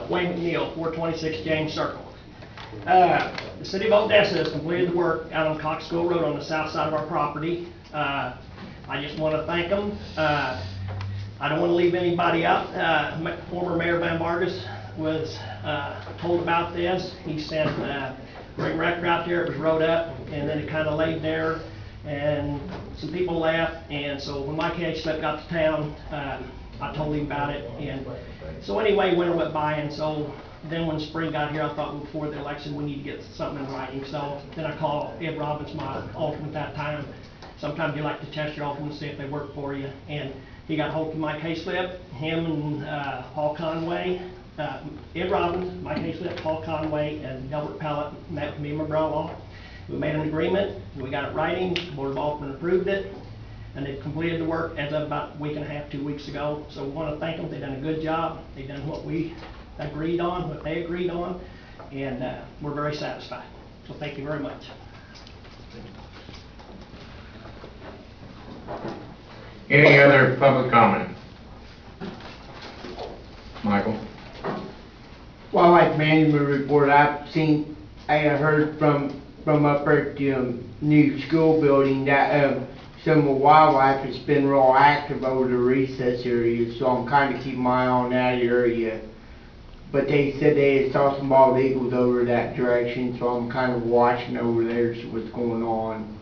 Wayne McNeil, 426 James Circle. The city of Odessa has completed the work out on Cox School Road on the south side of our property. I just want to thank them. I don't want to leave anybody out. Former Mayor Van Vargas was told about this. He sent a ring wrecker out there. It was rode up, and then it kind of laid there, and some people left. And so when my K-slip got to town, I told him about it. And so anyway, winter went by, and so then when spring got here, I thought, well, before the election we need to get something in writing. So then I called Ed Robbins, my alternate that time. Sometimes you like to test your alternates, see if they work for you. And he got hold of my K-slip, him and Paul Conway, Ed Robbins, my K-slip, Paul Conway, and Delbert Pellet met with me and my brother-in-law. We made an agreement, we got it writing, the Board of Aldermen approved it, and they've completed the work as of about a week and a half, 2 weeks ago. So we want to thank them. They've done a good job. They've done what we agreed on, what they agreed on, and we're very satisfied. So thank you very much. Any other public comment? Michael? Well, like management report, I heard from up at the new school building that some of the wildlife has been real active over the recess area, so I'm kind of keeping my eye on that area. But they said they saw some bald eagles over that direction, so I'm kind of watching over there to see what's going on.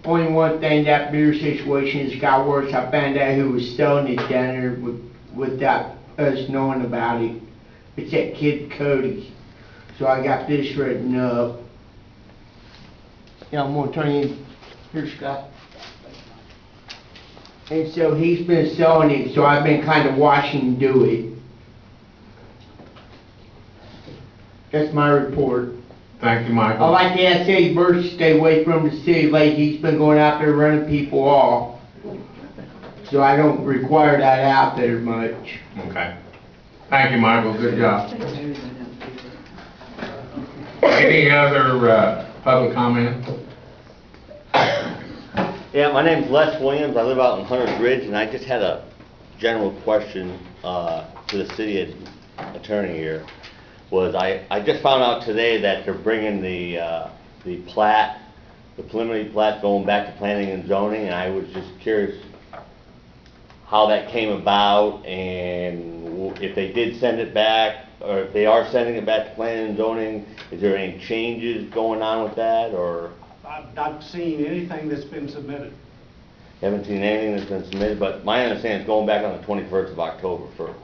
Only one thing, that beer situation has got worse. I found out who was selling it down there without us knowing about it. It's that kid Cody. So I got this written up. Yeah, I'm gonna turn you in. Here, Scott. And so he's been selling it, so I've been kind of watching him do it. That's my report. Thank you, Michael. I like to say birds stay away from the city late. He's been going out there running people off. So I don't require that out there much. Okay. Thank you, Michael. Good job. Any other public comment? Yeah, my name's Les Williams. I live out in Hunter's Ridge, and I just had a general question to the city attorney here. I just found out today that they're bringing the preliminary plat going back to planning and zoning, and I was just curious how that came about, and if they did send it back, or if they are sending it back to planning and zoning. Is there any changes going on with that, or? I've not seen anything that's been submitted. Haven't seen anything that's been submitted, but my understanding is going back on the 21st of October first.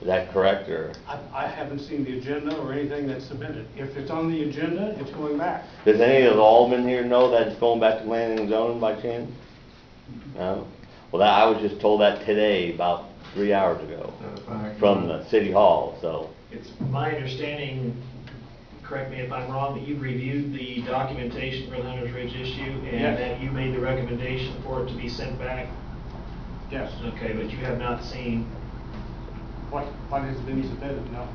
Is that correct, or? I haven't seen the agenda or anything that's submitted. If it's on the agenda, it's going back. Does any of the aldermen here know that it's going back to planning and zoning by chance? No? Well, I was just told that today, about 3 hours ago, from the city hall, so. It's my understanding, correct me if I'm wrong, that you reviewed the documentation for the Hunters Ridge issue, and yes, that you made the recommendation for it to be sent back? Yes. Okay, but you have not seen... What has been submitted? No.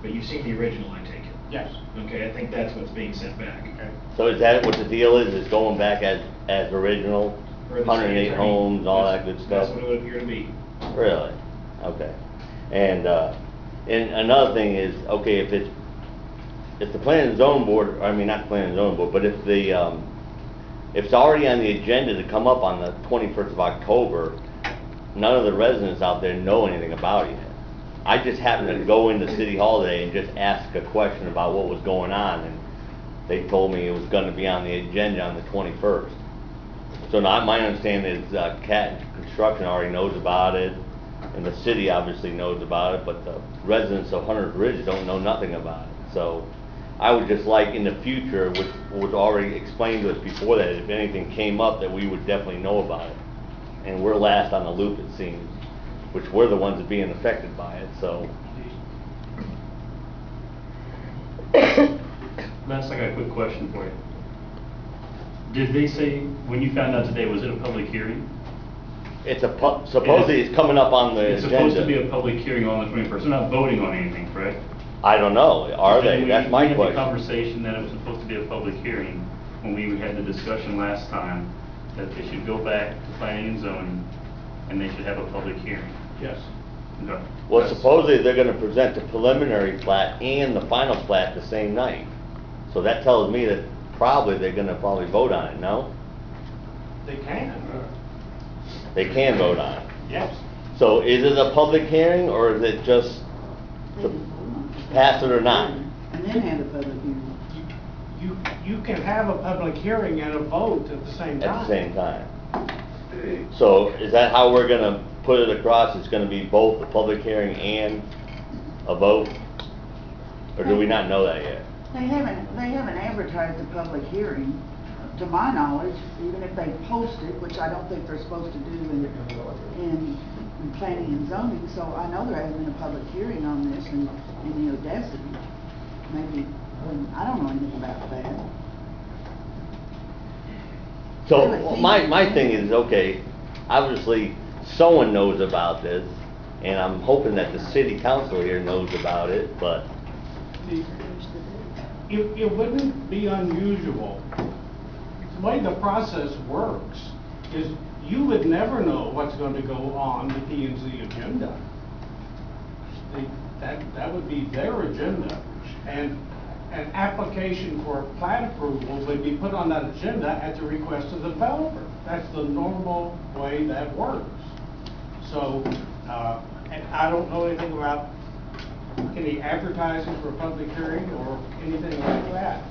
But you've seen the original, I take it? Yes. Okay, I think that's what's being sent back. Okay. So is that what the deal is? It's going back as original? 108 homes, all that good stuff? That's what it would appear to be. Really? Okay. And another thing is, okay, if the planning and zoning board, I mean not the planning and zoning board, but if it's already on the agenda to come up on the 21st of October, none of the residents out there know anything about it yet. I just happened to go into City Hall today and just ask a question about what was going on, and they told me it was going to be on the agenda on the 21st. So now my understanding is Cat Construction already knows about it, and the city obviously knows about it, but the residents of Hunter's Ridge don't know nothing about it. So I would just like in the future, which was already explained to us before that, if anything came up, that we would definitely know about it. And we're last on the loop, it seems, which we're the ones that are being affected by it, so. Matt, I got a quick question for you. Did they say, when you found out today, was it a public hearing? It's supposedly it's coming up on the agenda. It's supposed to be a public hearing on the 21st. They're not voting on anything, correct? I don't know. Are they? That's my question. We had the conversation that it was supposed to be a public hearing when we had the discussion last time that they should go back to planning and zoning and they should have a public hearing. Yes. Okay. Well, That's- supposedly they're gonna present the preliminary plat and the final plat the same night. So that tells me that they're gonna probably vote on it, no? They can. They can vote on it. Yes. So is it a public hearing, or is it just to pass it or not? And then have a public hearing. You can have a public hearing and a vote at the same time. At the same time? So is that how we're gonna put it across? It's gonna be both a public hearing and a vote? Or do we not know that yet? They haven't advertised a public hearing, to my knowledge, even if they post it, which I don't think they're supposed to do in planning and zoning, so I know there hasn't been a public hearing on this in the Odessa. Maybe, I don't know anything about that. So my thing is, okay, obviously, someone knows about this, and I'm hoping that the city council here knows about it, but, It wouldn't be unusual. The way the process works is you would never know what's going to go on the P and Z agenda. That would be their agenda. And an application for plat approval would be put on that agenda at the request of the developer. That's the normal way that works. So, and I don't know anything about any advertising for a public hearing or anything like that,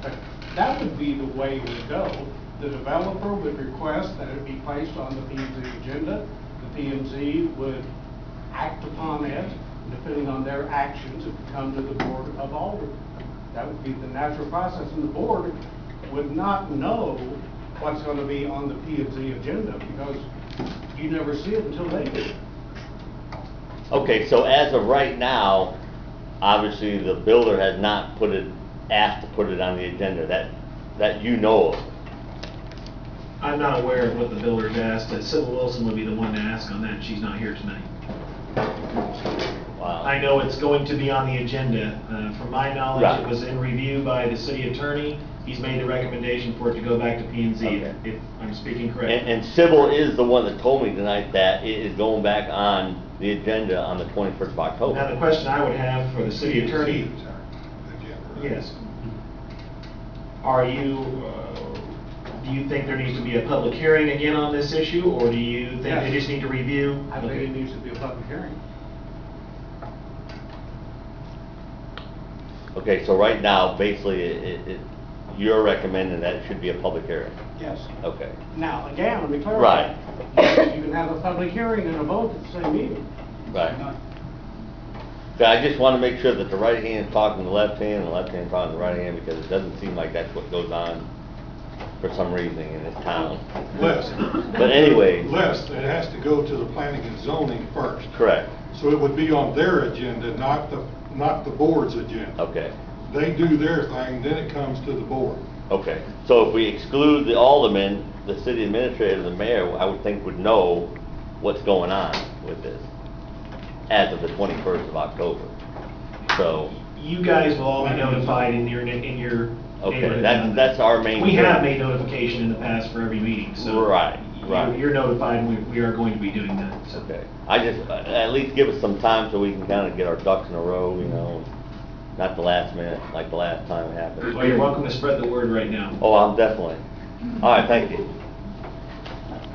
but that would be the way it would go. The developer would request that it be placed on the P and Z agenda. The P and Z would act upon it, depending on their actions, it would come to the Board of Aldermen. That would be the natural process, and the board would not know what's going to be on the P and Z agenda, because you never see it until they do. okay, so as of right now, obviously, the builder has not asked to put it on the agenda, that you know of. I'm not aware of what the builder's asked, Sybil Wilson would be the one to ask on that, and she's not here tonight. Wow. I know it's going to be on the agenda. From my knowledge, Right. it was in review by the city attorney. He's made the recommendation for it to go back to P and Z, Okay. if I'm speaking correctly. And Sybil is the one that told me tonight that it is going back on the agenda on the 21st of Now, October. the question I would have for the city attorney, yes. Are you, do you think there needs to be a public hearing again on this issue, or do you think they Yes. just need to review? I think it needs to be a public hearing. Okay, so right now, basically, you're recommending that it should be a public hearing? Yes. Okay. Now, again, let me clarify. Right. You can have a public hearing and a vote at the same meeting. Right. So I just want to make sure that the right hand is talking to the left hand, and the left hand is talking to the right hand, because it doesn't seem like that's what goes on for some reason in this town. Les. But anyway. Les, it has to go to the planning and zoning first. Correct. So it would be on their agenda, not the board's agenda. Okay. They do their thing, then it comes to the board. Okay. So if we exclude the alderman, the city administrator, the mayor, I would think would know what's going on with this as of the 21st of October. So, You guys will all be notified in your okay, neighborhood. that's our main. We have made notification in the past for every meeting, so. Right, right. You're notified, and we are going to be doing that, so. Okay, I just, at least give us some time so we can kind of get our ducks in a row, you know, not the last minute, like the last time it happened. Well, you're welcome to spread the word right now. Oh, I'm definitely. All right, thank you.